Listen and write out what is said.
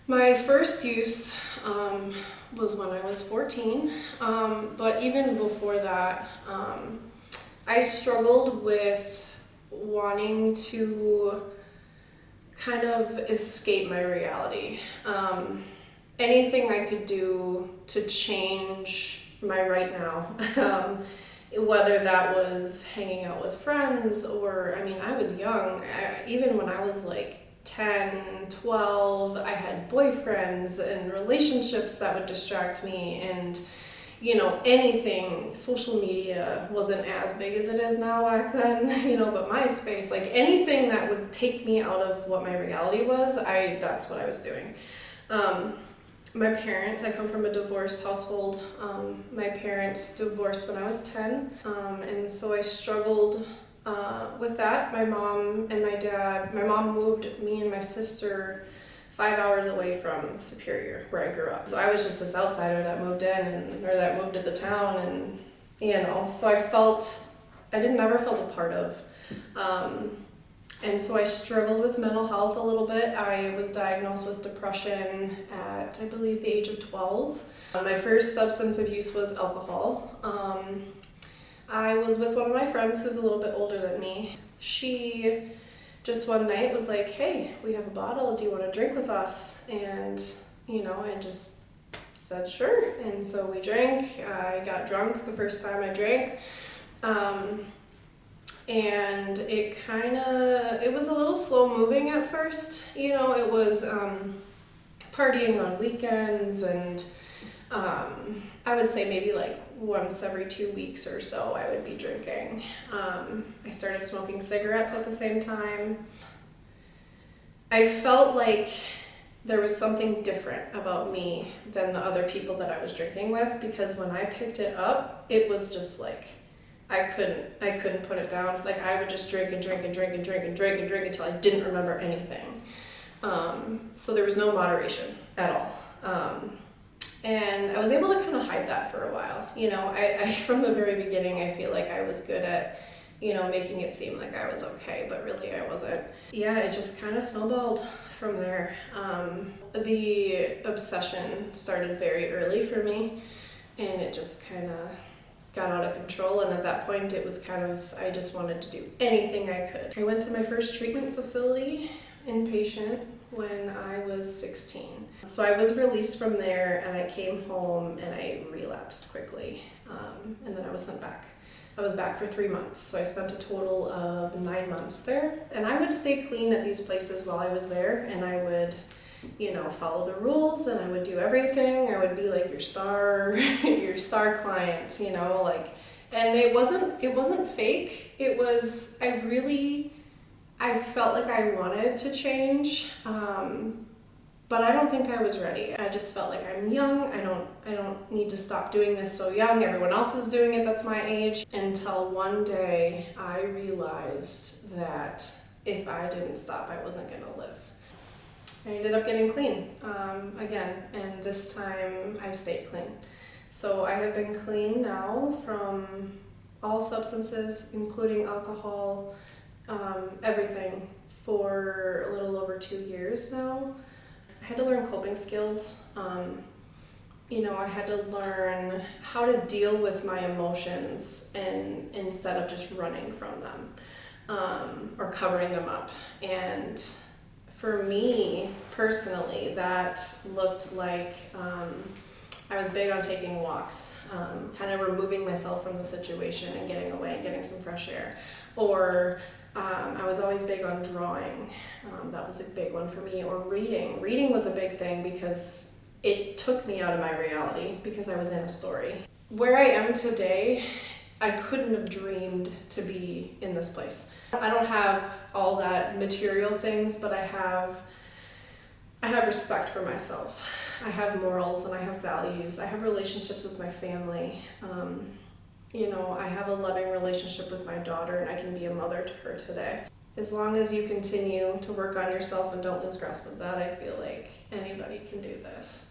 My first use was when I was 14, but even before that, I struggled with wanting to kind of escape my reality. Anything I could do to change my right now, whether that was hanging out with friends or, I mean, I was young. Even when I was like 10, 12, I had boyfriends and relationships that would distract me, and anything. Social media wasn't as big as it is now back then, but MySpace, like anything that would take me out of what my reality was, that's what I was doing. My parents, I come from a divorced household. My parents divorced when I was 10, and so I struggled with that. My mom and my mom moved me and my sister 5 hours away from Superior, where I grew up. So I was just this outsider that moved in, or that moved to the town, and so I never felt a part of. And so I struggled with mental health a little bit. I was diagnosed with depression at, I believe, the age of 12. My first substance abuse was alcohol. I was with one of my friends who's a little bit older than me. She just one night was like, hey, we have a bottle, do you want to drink with us? And, I just said sure. And so we drank. I got drunk the first time I drank. And it was a little slow moving at first. It was partying on weekends, and I would say maybe like once every 2 weeks or so I would be drinking. I started smoking cigarettes at the same time. I felt like there was something different about me than the other people that I was drinking with, because when I picked it up, it was just like I couldn't put it down. Like I would just drink and drink and drink and drink and drink and drink until I didn't remember anything. So there was no moderation at all. And I was able to kind of hide that for a while. I from the very beginning, I feel like I was good at, making it seem like I was okay, but really I wasn't. Yeah, it just kind of snowballed from there. The obsession started very early for me, and it just kind of got out of control, and at that point it was kind of, I just wanted to do anything I could. I went to my first treatment facility, inpatient, when I was 16. So I was released from there, and I came home and I relapsed quickly, and then I was sent back. I was back for 3 months, so I spent a total of 9 months there. And I would stay clean at these places while I was there, and I would follow the rules, and I would do everything. I would be like your star, your star client, and it wasn't fake. It was, I felt like I wanted to change, but I don't think I was ready. I just felt like I'm young. I don't need to stop doing this so young. Everyone else is doing it that's my age. Until one day I realized that if I didn't stop, I wasn't gonna live. I ended up getting clean again, and this time I stayed clean. So I have been clean now from all substances, including alcohol, everything, for a little over 2 years now. I had to learn coping skills. I had to learn how to deal with my emotions, and instead of just running from them or covering them up. And for me personally, that looked like I was big on taking walks, kind of removing myself from the situation and getting away and getting some fresh air. Or I was always big on drawing. That was a big one for me. Or reading. Reading was a big thing because it took me out of my reality because I was in a story. Where I am today, I couldn't have dreamed to be in this place. I don't have all that material things, but I have respect for myself. I have morals and I have values. I have relationships with my family. I have a loving relationship with my daughter, and I can be a mother to her today. As long as you continue to work on yourself and don't lose grasp of that, I feel like anybody can do this.